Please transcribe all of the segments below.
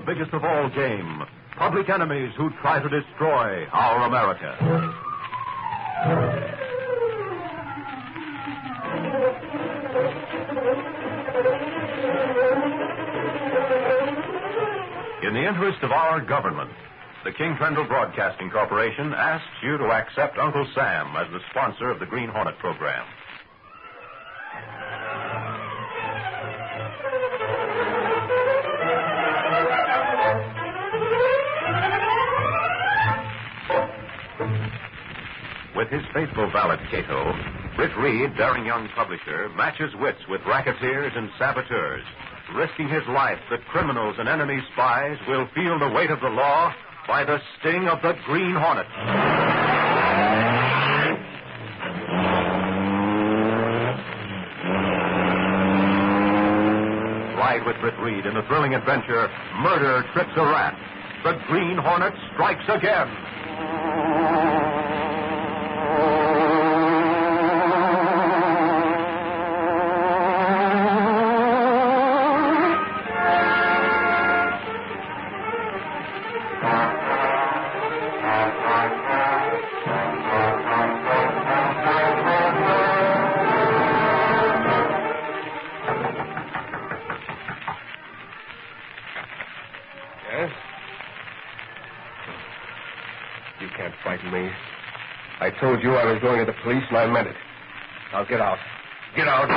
biggest of all game. Public enemies who try to destroy our America. In the interest of our government, the King Trendle Broadcasting Corporation asks you to accept Uncle Sam as the sponsor of the Green Hornet program. With his faithful valet, Cato, Britt Reed, daring young publisher, matches wits with racketeers and saboteurs, risking his life that criminals and enemy spies will feel the weight of the law by the sting of the Green Hornet. Ride with Britt Reed in the thrilling adventure, Murder Trips a Rat. The Green Hornet strikes again. You can't frighten me. I told you I was going to the police, and I meant it. Now get out. Get out.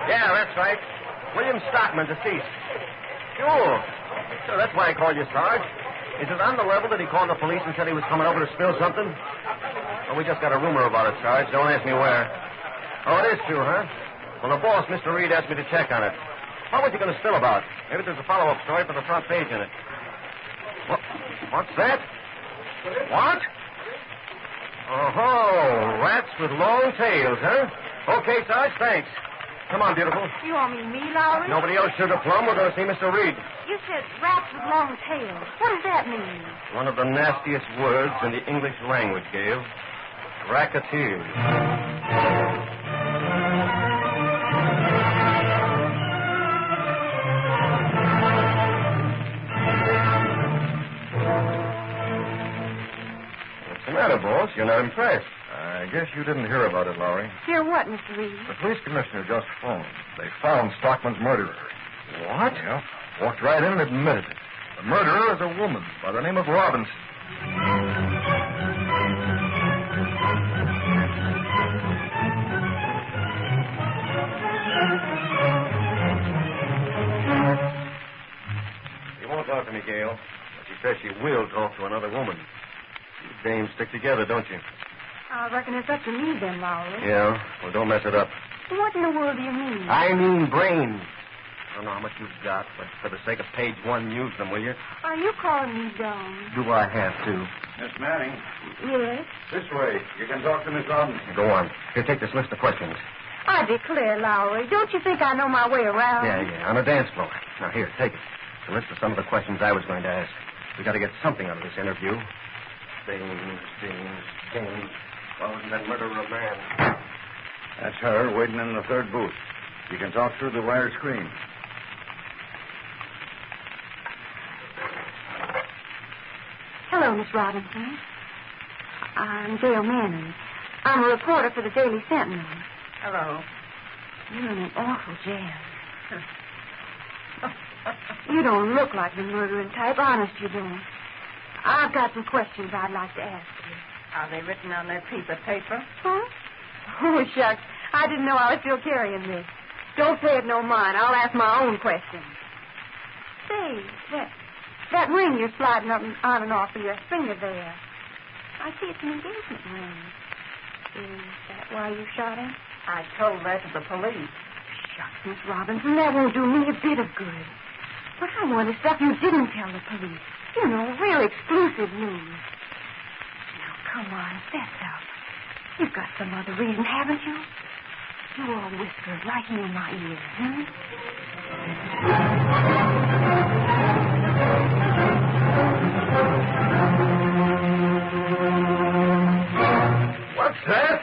Yeah, that's right. William Stockman, deceased. Sure, that's why I called you, Sarge. Is it on the level that he called the police and said he was coming over to spill something? Well, we just got a rumor about it, Sarge. Don't ask me where. Oh, it is true, huh? Well, the boss, Mr. Reed, asked me to check on it. What was he going to spill about? Maybe there's a follow-up story for the front page in it. What's that? What? Oh, rats with long tails, huh? Okay, Sarge, thanks. Come on, beautiful. You want me, Lowry? Nobody else should have plumb. We're going to see Mr. Reed. You said rats with long tails. What does that mean? One of the nastiest words in the English language, Gail. Racketeers. What's the matter, boss? You're not impressed. I guess you didn't hear about it, Lowry. Hear what, Mr. Reed? The police commissioner just phoned. They found Stockman's murderer. What? Yeah. Walked right in and admitted it. The murderer is a woman by the name of Robinson. She won't talk to me, Gail. But she says she will talk to another woman. You dames stick together, don't you? I reckon it's up to me then, Lowry. Yeah? Well, don't mess it up. What in the world do you mean? I mean brains. I don't know how much you've got, but for the sake of page one, use them, will you? Are you calling me dumb? Do I have to? Miss Manning. Yes? This way. You can talk to Miss Robinson. Go on. Here, take this list of questions. I declare, Lowry, don't you think I know my way around? Yeah, on the dance floor. Now, here, take it. It's a list of some of the questions I was going to ask. We got to get something out of this interview. Things. Well, isn't that murder of a man? That's her waiting in the third booth. You can talk through the wire screen. Hello, Miss Robinson. I'm Gail Manning. I'm a reporter for the Daily Sentinel. Hello. You're in an awful jam. You don't look like the murdering type. Honest, you don't. I've got some questions I'd like to ask you. Are they written on that piece of paper? Huh? Oh, shucks. I didn't know I was still carrying this. Don't pay it no mind. I'll ask my own questions. Say, that ring you're sliding up and on and off of your finger there. I see it's an engagement ring. Is that why you shot him? I told that to the police. Shucks, Miss Robinson, that won't do me a bit of good. But I want the stuff you didn't tell the police. You know, real exclusive news. Now, come on, fess up. You've got some other reason, haven't you? You all whisper right here in my ear, hmm? What's that?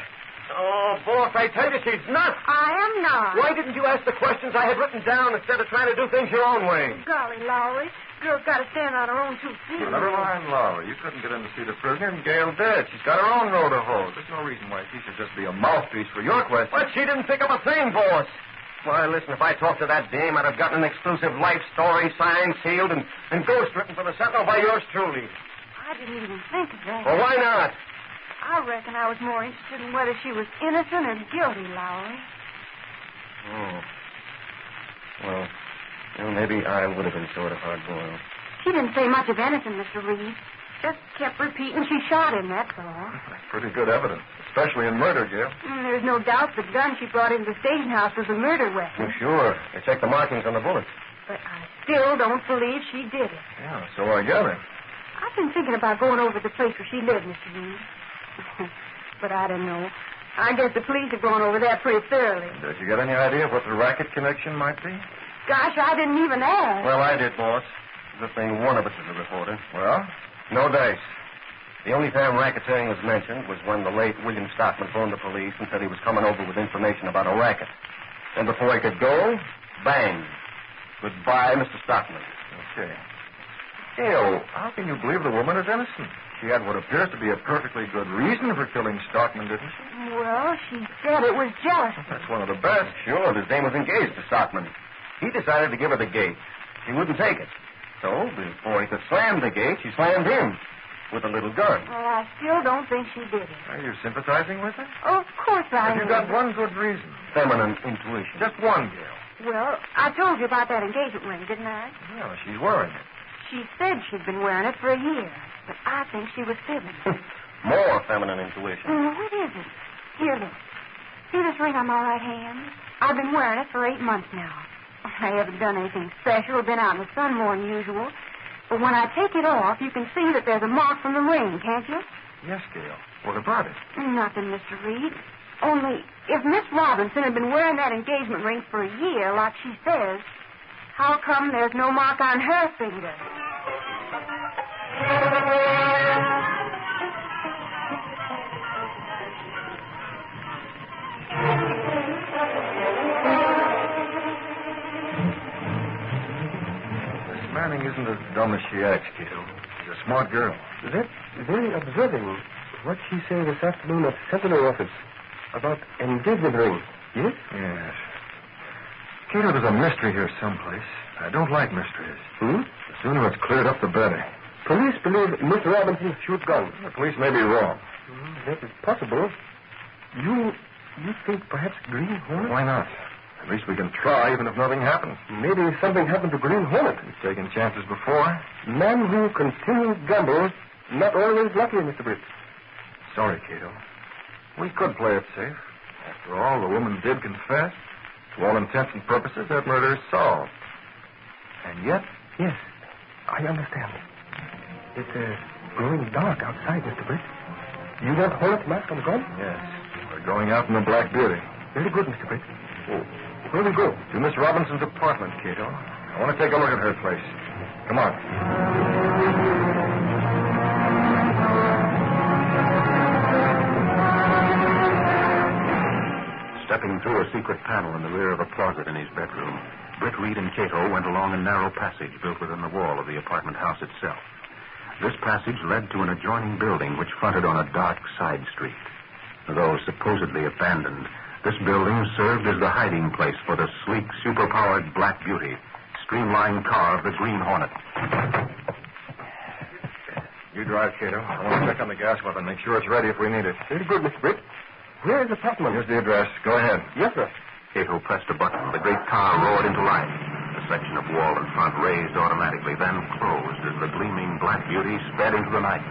Oh, boss, I tell you, she's nuts. I am not. Why didn't you ask the questions I had written down instead of trying to do things your own way? Golly, Lowry. Girl's got to stand on her own 2 feet. Well, never mind, Laura. You couldn't get in to see the prisoner, and Gail did. She's got her own road to hoe. There's no reason why she should just be a mouthpiece for your questions. But she didn't pick up a thing, boss. Why, listen, if I talked to that dame, I'd have gotten an exclusive life story signed, sealed, and ghostwritten for the Sentinel by yours truly. I didn't even think of that. Well, why not? I reckon I was more interested in whether she was innocent or guilty, Lowry. Oh. Well, maybe I would have been sort of hard-boiled. She didn't say much of anything, Mr. Reed. Just kept repeating she shot him, that's all. That's pretty good evidence, especially in murder, Gail. There's no doubt the gun she brought into the station house was a murder weapon. Oh, sure. I checked the markings on the bullets. But I still don't believe she did it. Yeah, so I gather. I've been thinking about going over to the place where she lived, Mr. Reed. But I don't know. I guess the police have gone over there pretty thoroughly. Did you get any idea of what the racket connection might be? Gosh, I didn't even ask. Well, I did, boss. Good thing one of us is a reporter. Well? No dice. The only time racketeering was mentioned was when the late William Stockman phoned the police and said he was coming over with information about a racket. And before he could go, bang. Goodbye, Mr. Stockman. Okay. Gail, how can you believe the woman is innocent? She had what appears to be a perfectly good reason for killing Stockman, didn't she? Well, she said it was jealousy. That's one of the best. Sure, this dame was engaged to Stockman. He decided to give her the gate. She wouldn't take it. So, before he could slam the gate, she slammed him with a little gun. Well, I still don't think she did it. Are you sympathizing with her? Oh, of course I am. Have you got one good reason? Feminine intuition. Just one, Gail. Well, I told you about that engagement ring, didn't I? Yeah, she's wearing it. She said she'd been wearing it for a year, but I think she was fibbing. More feminine intuition. What is it? Here, look. See this ring on my right hand? I've been wearing it for 8 months now. I haven't done anything special or been out in the sun more than usual. But when I take it off, you can see that there's a mark from the ring, can't you? Yes, Gail. What about it? Nothing, Mr. Reed. Only, if Miss Robinson had been wearing that engagement ring for a year, like she says, how come there's no mark on her finger? Miss Manning isn't as dumb as she acts, Gail. She's a smart girl. That's very observing. What she said this afternoon at Sentinel office about engagement ring. Yes? Yes. Cato, there's a mystery here someplace. I don't like mysteries. The sooner it's cleared up, the better. Police believe Miss Robinson shot gun. The police may be wrong. That is possible. You think perhaps Green Hornet? Why not? At least we can try, even if nothing happens. Maybe something happened to Green Hornet. We've taken chances before. Man who continues gambles, not always lucky, Mr. Britt. Sorry, Cato. We could play it safe. After all, the woman did confess. To all intents and purposes, that murder is solved. And yet... Yes, I understand. It's growing dark outside, Mr. Britt. You want Hornet's mask on the gun? Yes. We're going out in the Black Beauty. Very good, Mr. Britt. Oh. Where we go? To Miss Robinson's apartment, Cato. I want to take a look at her place. Come on. Stepping through a secret panel in the rear of a closet in his bedroom, Britt, Reed, and Cato went along a narrow passage built within the wall of the apartment house itself. This passage led to an adjoining building which fronted on a dark side street. Though supposedly abandoned, this building served as the hiding place for the sleek, superpowered Black Beauty, streamlined car of the Green Hornet. You drive, Cato. I want to check on the gas weapon, make sure it's ready if we need it. Very good, Mr. Britt. Where is the apartment? Here's the address. Go ahead. Yes, sir. Cato pressed a button. The great car roared into life. The section of wall in front raised automatically, then closed as the gleaming Black Beauty sped into the night.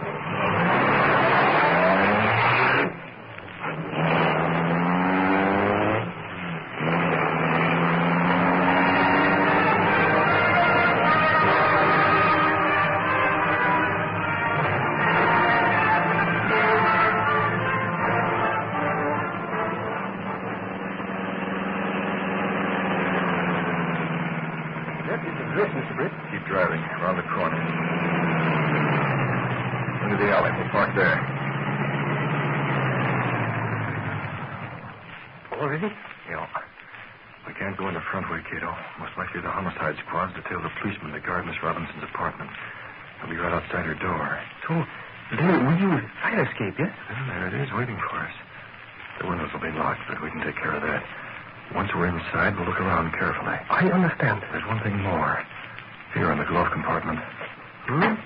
there. Already? Yeah. We can't go in the front way, Cato. Most likely the homicide squad's detailed a policeman to guard Miss Robinson's apartment. He'll be right outside her door. So, then we use fire escape, yes? Well, there it is, waiting for us. The windows will be locked, but we can take care of that. Once we're inside, we'll look around carefully. I understand. There's one thing more. Here in the glove compartment. What?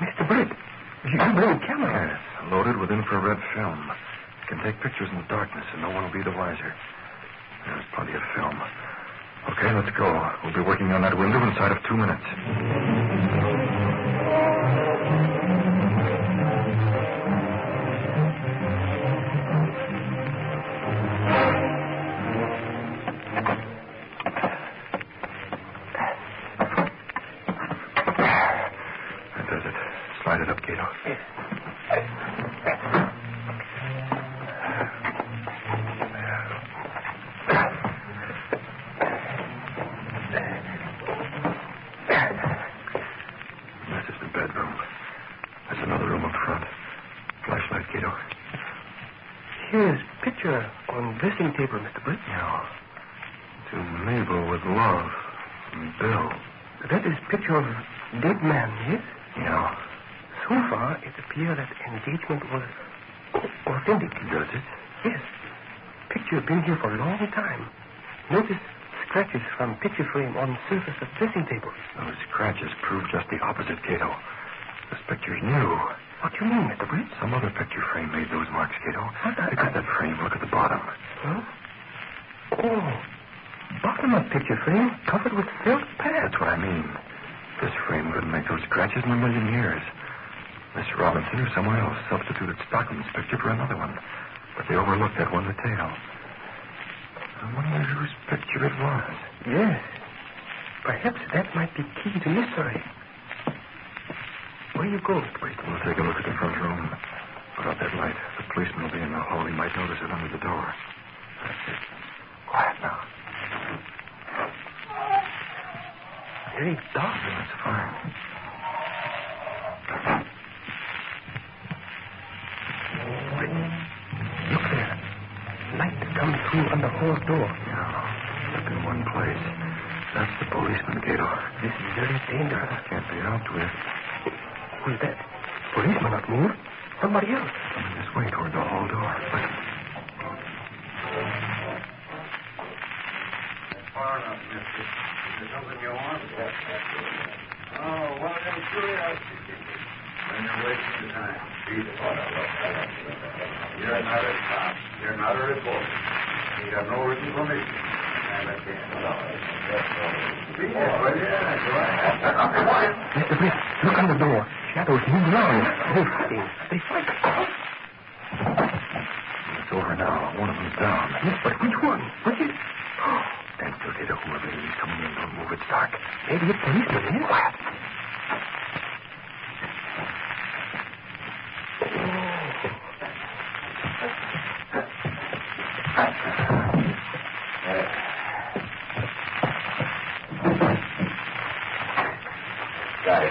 Mr. Britt, you bring a camera. Yes, loaded with infrared film. Can take pictures in the darkness, and no one will be the wiser. There's plenty of film. Okay, let's go. We'll be working on that window inside of 2 minutes. That does it. Slide it up, Cato. Here's a picture on dressing table, Mr. Britt. Yeah. To Mabel with love. And Bill. That is picture of dead man, yes? Yeah. So far, it appears that engagement was authentic. Does it? Yes. Picture been here for a long time. Notice scratches from picture frame on surface of dressing table. Those scratches prove just the opposite, Cato. This picture's new. What do you mean, Mr. Britt? Some other picture frame made those marks, Cato. What? Look at that frame. Look at the bottom. Huh? Oh, bottom of picture frame covered with felt pad. That's what I mean. This frame couldn't make those scratches in a million years. Miss Robinson or someone else substituted Stockman's picture for another one. But they overlooked that one detail. I wonder whose picture it was. Yes. Perhaps that might be key to mystery. Where you go, Mr. Britt? We'll take a look at the front room. Put out that light. The policeman will be in the hall. He might notice it under the door. That's it. Quiet now. Very dark. That's fine. Wait. Look there. Light comes through on the hall door. Yeah. Stuck in one place. That's the policeman, Cato. This is very dangerous. Can't be helped with. Who's that? Policeman not move. Somebody else. Coming this way toward the hall door. Listen. Far enough, mister. Is there something you want? Oh, well, then, curiosity. When you're wasting your time. You're not a cop. You're not a reporter. You have no written permission. Mr. Britt, look on the door. Shadows move around. They're fighting. They fight. It's over now. One of them's down. Yes, but which one? Which is... Stand still, Cato. Whoever it is coming in, don't move. It's dark. Maybe it's policeman, yes? Quiet. Got it.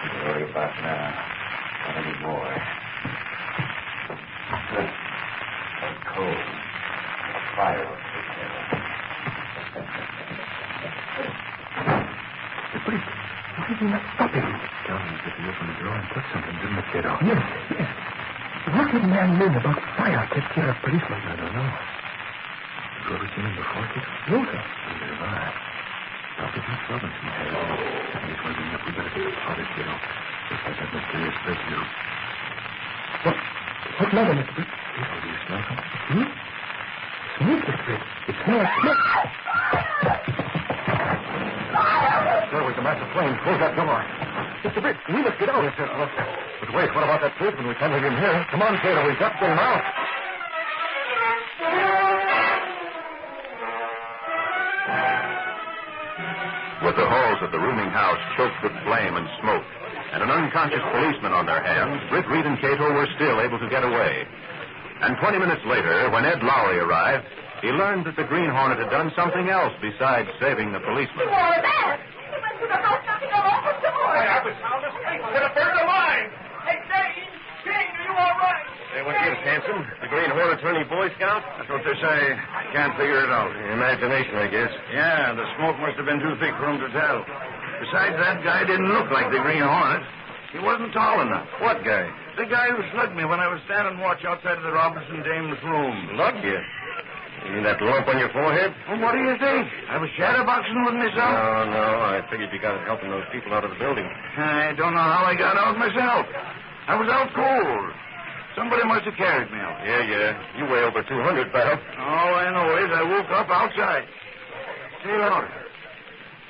Don't worry about now. Not anymore. Good. That's cold. Fire will take care of it. The police. Why did you not stop him? Sounded as if he opened the door and took something, didn't it, Cato? Yes, yes. What did man mean about fire take care of policemen? I don't know. Have you ever seen him before, Cato? No, sir. Neither have I. Dr. Miss Robinson had it. He's waiting up. We better get the party, Cato. Just like that mysterious breakthrough. What matter, Mr. Britt? Cato, do you smell something? Smoke, Mr. Britt. It smells smoke. Sir, we can match the flame. Close that door. Mr. Britt, we must get out. Yes, yes, look. But wait, what about that policeman? We can't leave him here. Come on, Cato. We've got to get him out. With the halls of the rooming house choked with flame and smoke, and an unconscious policeman on their hands, Britt, Reed, and Cato were still able to get away. And 20 minutes later, when Ed Lowry arrived, he learned that the Green Hornet had done something else besides saving the policeman. What was that? He went to the house knocking all over I was sound asleep. Could have burned alive. Hey, Jane! Jane, are you all right? Hey, what gives, Hanson? The Green Hornet turning Boy Scout? That's what they say. I can't figure it out. Imagination, I guess. Yeah, the smoke must have been too thick for him to tell. Besides, that guy didn't look like the Green Hornet. He wasn't tall enough. What guy? The guy who slugged me when I was standing watch outside of the Robinson dame's room. Slugged you? You mean that lump on your forehead? Well, what do you think? I was shadowboxing with myself. No. I figured you got it helping those people out of the building. I don't know how I got out myself. I was out cold. Somebody must have carried me out. Yeah. You weigh over 200, pal. All I know is I woke up outside. Say, Laura,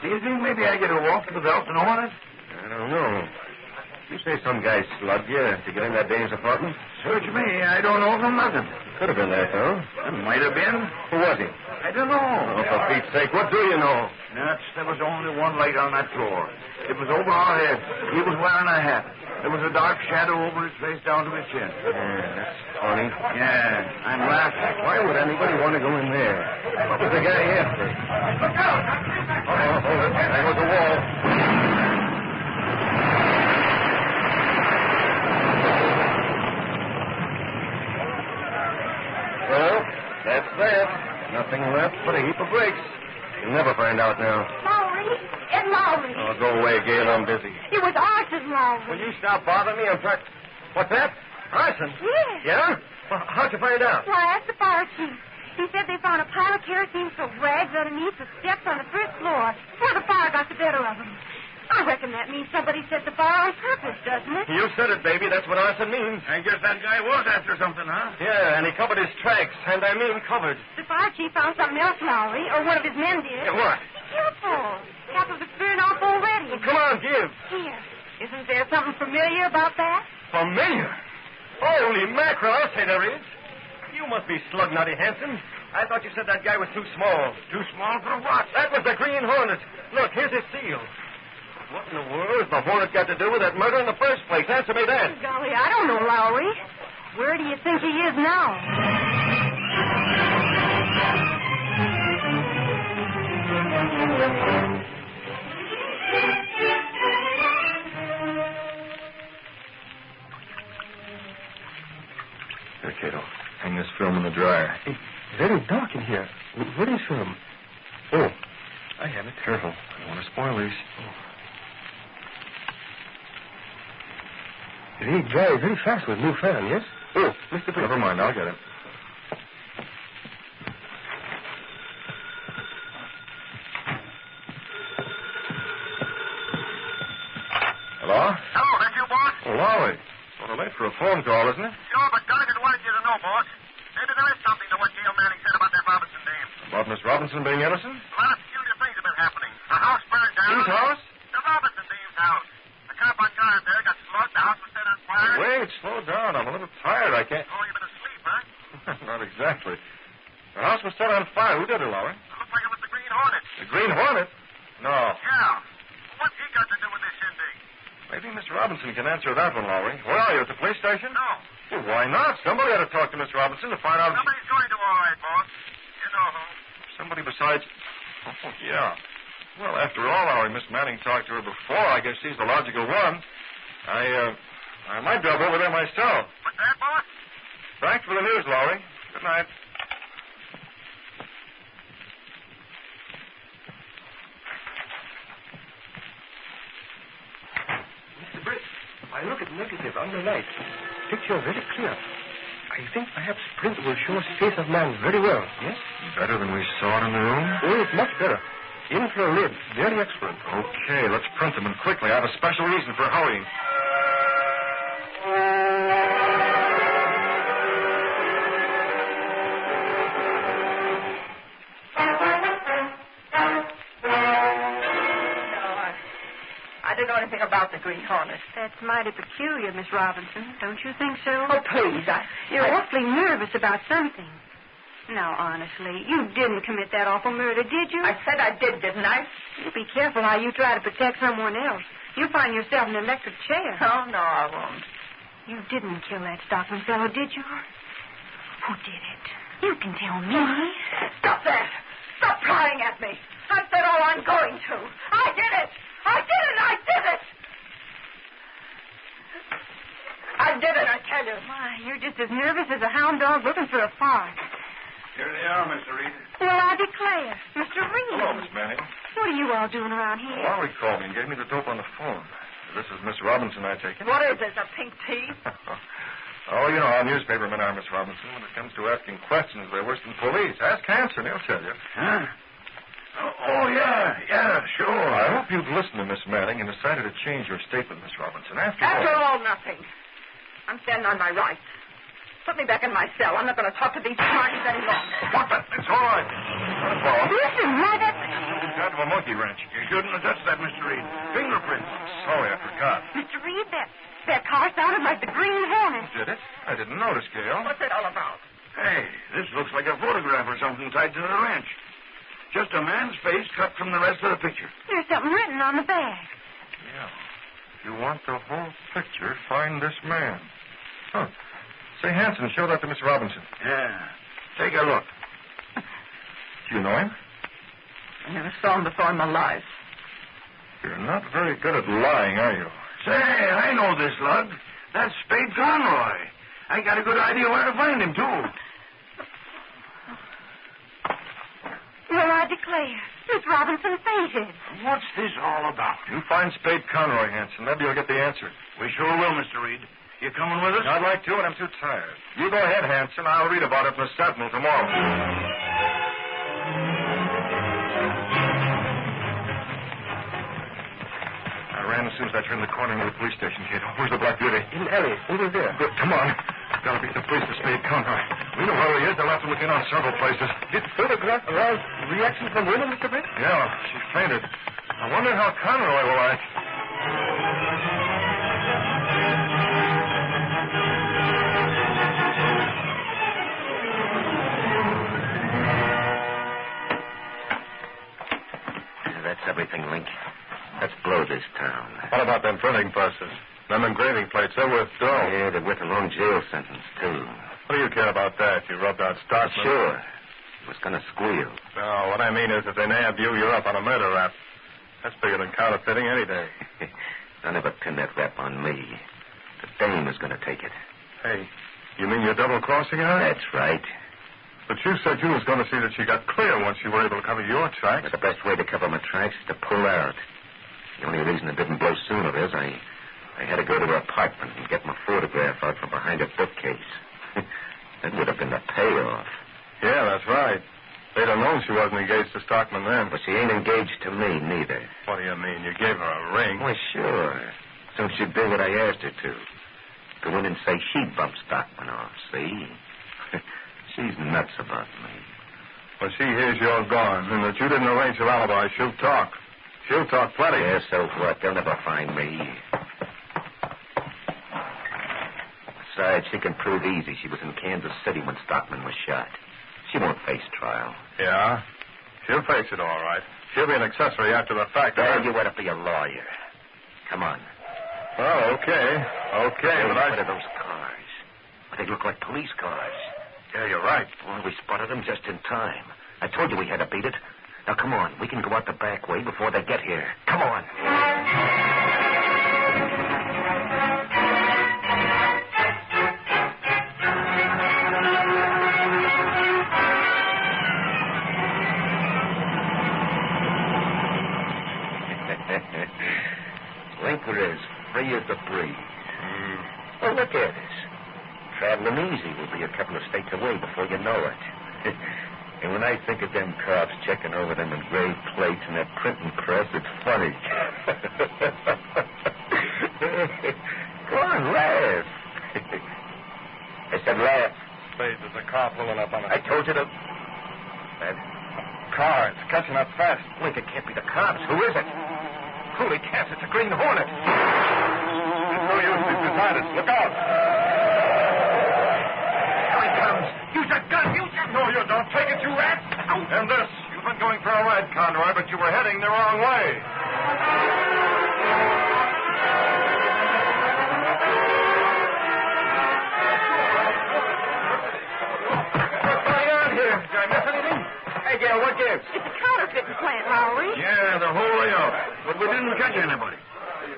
do you think maybe I get a walk without knowing it? I don't know. You say some guy slugged you to get in that dame's apartment? Search me. I don't know from nothing. Could have been that, though. It might have been. Who was he? I don't know. Oh, for Pete's sake, what do you know? Nuts, there was only one light on that floor. It was over our heads. He was wearing a hat. There was a dark shadow over his face down to his chin. That's funny. Yeah, I'm laughing. Why would anybody want to go in there? What was the guy after? Look out! Hold it. There was a wall. Well, that's that. Nothing left but a heap of bricks. You'll never find out now. Lowry. Ed Lowry. Oh, go away, Gail. I'm busy. It was arson, Lowry. Will you stop bothering me? I'm trying... What's that? Arson? Yes. Yeah? Well, how'd you find out? Well, I asked the fire chief. He said they found a pile of kerosene-soaked rags underneath the steps on the first floor before the fire got the better of them. I reckon that means somebody set the fire on purpose, doesn't it? You said it, baby. That's what arson means. I guess that guy was after something, huh? Yeah, and he covered his tracks. And I mean covered. The fire chief found something else, Lowry, or one of his men did. Yeah, what? Be careful. Half of it's burned off already. Well, come on, give. Here. Isn't there something familiar about that? Familiar? Holy mackerel, I'll say there is. You must be slug-nutty, Hanson. I thought you said that guy was too small. Too small for what? That was the Green Hornet. Look, here's his seal. What in the world has the Hornet got to do with that murder in the first place? Answer me that. Golly, I don't know, Lowry. Where do you think he is now? Here, Cato. Hang this film in the dryer. It's very dark in here. What is film? Oh, I have it. Careful. I don't want to spoil these. They dry very fast with new fan, yes? Oh, Mr. Prince. Never mind. I'll get it. Hello? Hello, that's you, boss? Oh, Lowry. Sort of late for a phone call, isn't it? Sure, but Donegan wanted you to know, boss. Maybe there is something to what Gail Manning said about that Robinson dame. About Miss Robinson being innocent? A lot of peculiar things have been happening. A house burned down. Whose house? The Robinson dame's house. The cop on guard there got slugged. The house was set on fire. Wait, slow down. I'm a little tired. I can't... Oh, you've been asleep, huh? Not exactly. The house was set on fire. Who did it, Lowry? It looked like it was the Green Hornet. The Green Hornet? No. Yeah. What's he got to do with this shindig? Maybe Miss Robinson can answer that one, Lowry. Where are you, at the police station? No. Well, why not? Somebody ought to talk to Miss Robinson to find out... Somebody's going to, all right, boss. You know who. Somebody besides... Oh, yeah. Well, after all, Lowry, Miss Manning talked to her before. I guess she's the logical one. I might drop over there myself. What's that, boss? Thanks for the news, Lowry. Good night. Mr. Britt, I look at negative under light. Picture very clear. I think perhaps print will show face of man very well, yes? Better than we saw it in the room? Oh, it's much better. Infrared, very excellent. Okay, let's print them, and quickly. I have a special reason for hurrying. I didn't know anything about the Green Hornet. That's mighty peculiar, Miss Robinson. Don't you think so? Oh, please. You're awfully nervous about something. Now, honestly, you didn't commit that awful murder, did you? I said I did, didn't I? You be careful how you try to protect someone else. You'll find yourself in an electric chair. Oh, no, I won't. You didn't kill that Stockman fellow, did you? Who did it? You can tell me. Stop that. Stop prying at me. I've said all I'm going to. I did it. I did it. I did it. tell you. Why, you're just as nervous as a hound dog looking for a fart. Here they are, Mr. Reed. Well, I declare. Mr. Reed. Hello, Miss Manning. What are you all doing around here? Lowry called me and gave me the dope on the phone. This is Miss Robinson, I take it. What is this, a pink tea? Oh, you know how newspapermen are, Miss Robinson. When it comes to asking questions, they're worse than police. Ask Hanson, he'll tell you. Huh? Oh, yeah, sure. I hope you've listened to Miss Manning and decided to change your statement, Miss Robinson. After all, nothing. I'm standing on my rights. Put me back in my cell. I'm not going to talk to these smarties any longer. What the? It's all right. Listen, why that... Some kind of a monkey wrench. You shouldn't have touched that, Mr. Reed. Fingerprints. Sorry, I forgot. Mr. Reed, that car sounded like the Green Hornet. Did it? I didn't notice, Gail. What's it all about? Hey, this looks like a photograph or something tied to the wrench. Just a man's face cut from the rest of the picture. There's something written on the bag. Yeah. If you want the whole picture, find this man. Huh. Say, Hanson, show that to Miss Robinson. Yeah. Take a look. Do you know him? I never saw him before in my life. You're not very good at lying, are you? Say, I know this lug. That's Spade Conroy. I got a good idea where to find him, too. Well, I declare, Miss Robinson fainted. What's this all about? You find Spade Conroy, Hanson. Maybe you'll get the answer. We sure will, Mr. Reed. You coming with us? I'd like to, and I'm too tired. You go ahead, Hanson. I'll read about it in the Sentinel tomorrow. I ran as soon as I turned the corner into the police station, Cato. Where's the Black Beauty? In the alley, over there. Good. Come on. Gotta beat the police to Spade Conroy. We know where he is. They'll have to look in on several places. Did photograph arouse reaction from women, Mr. Brett? Yeah, she fainted. I wonder how Conroy will act. That's everything, Link. Let's blow this town. What about them printing presses? Them engraving plates, they're worth dough. Yeah, they're worth a long jail sentence, too. What do you care about that? You rubbed out Stockman. Sure. He was going to squeal. No, what I mean is if they nabbed you, you're up on a murder rap. That's bigger than counterfeiting any day. Don't ever pin that rap on me. The dame is going to take it. Hey, you mean you're double-crossing her? That's right. But you said you was going to see that she got clear once you were able to cover your tracks. But the best way to cover my tracks is to pull out. The only reason it didn't blow sooner is I had to go to her apartment and get my photograph out from behind a bookcase. That would have been the payoff. Yeah, that's right. They'd have known she wasn't engaged to Stockman then. But she ain't engaged to me, neither. What do you mean? You gave her a ring? Why, sure. So she'd do what I asked her to. Go in and say she bumped Stockman off, see? She's nuts about me. When she hears you're gone and that you didn't arrange her alibi, she'll talk. She'll talk plenty. Yeah, so what? They'll never find me. Besides, she can prove easy she was in Kansas City when Stockman was shot. She won't face trial. Yeah? She'll face it all right. She'll be an accessory after the fact. Well, you ought to be a lawyer. Come on. Well, okay. Okay, Hey, but what are those cars? Well, they look like police cars. Yeah, you're right. Boy, we spotted them just in time. I told you we had to beat it. Now, come on. We can go out the back way before they get here. Come on. Link, we're as free as the breeze. Well, look at us. Traveling easy. We'll be a couple of states away before you know it. And when I think of them cops checking over them engraved plates and that printing press, it's funny. Go on, laugh. I said laugh. Spade, there's a car pulling up on us. I told you to... That car. It's catching up fast. Link, it can't be the cops. Who is it? Holy cats, it's a Green Hornet. It's no use. He's beside us. Look out. Here he comes. Use that gun. Use that... No, you don't. Take it, you rat. And this. You've been going for a ride, Conroy, but you were heading the wrong way. What's going on here? Did I miss anything? Hey, Gail, what gives? It's a counterfeiting plant, Lowry. Yeah, the whole way out. But we didn't catch anybody.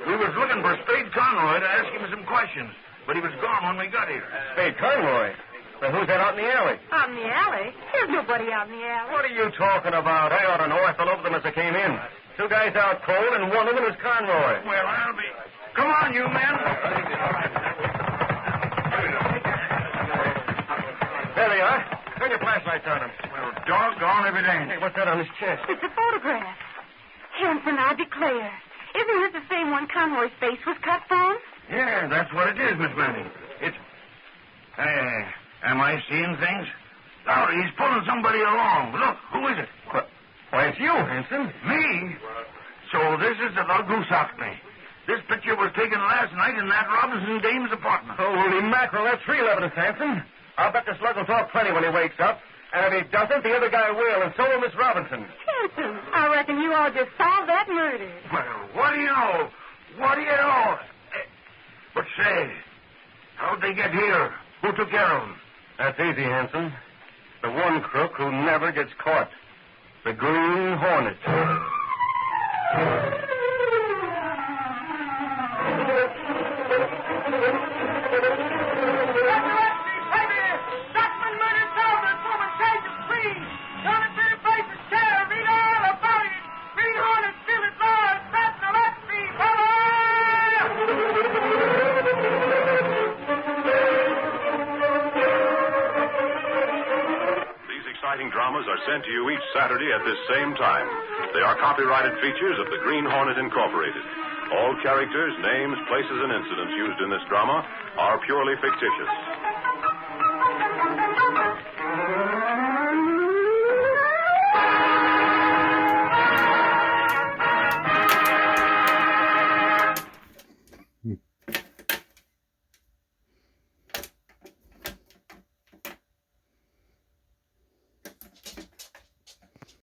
We was looking for Spade Conroy to ask him some questions. but he was gone when we got here. Spade Conroy? Well, who's that out in the alley? Out in the alley? There's nobody out in the alley. What are you talking about? I ought to know. I fell over them as I came in. Two guys out cold, and one of them is Conroy. Well, I'll be... Come on, you men. There they are. Turn your flashlights on them. Well, doggone everything. Hey, what's that on his chest? It's a photograph. Hanson, I declare. Isn't this the same one Conroy's face was cut from? Yeah, that's what it is, Miss Manning. It's... Hey, am I seeing things? Oh, he's pulling somebody along. Look, who is it? Why, it's you, Hanson. Me? So this is the lug who socked me. This picture was taken last night in that Robinson dame's apartment. Holy mackerel, that's real evidence, Hanson. I'll bet the slug will talk plenty when he wakes up. And if he doesn't, the other guy will, and so will Miss Robinson. Hanson, I reckon you all just solved that murder. Well, what do you know? What do you know? But say, how'd they get here? Who took care of them? That's easy, Hanson. The one crook who never gets caught. The Green Hornet. Dramas are sent to you each Saturday at this same time. They are copyrighted features of the Green Hornet Incorporated. All characters, names, places, and incidents used in this drama are purely fictitious.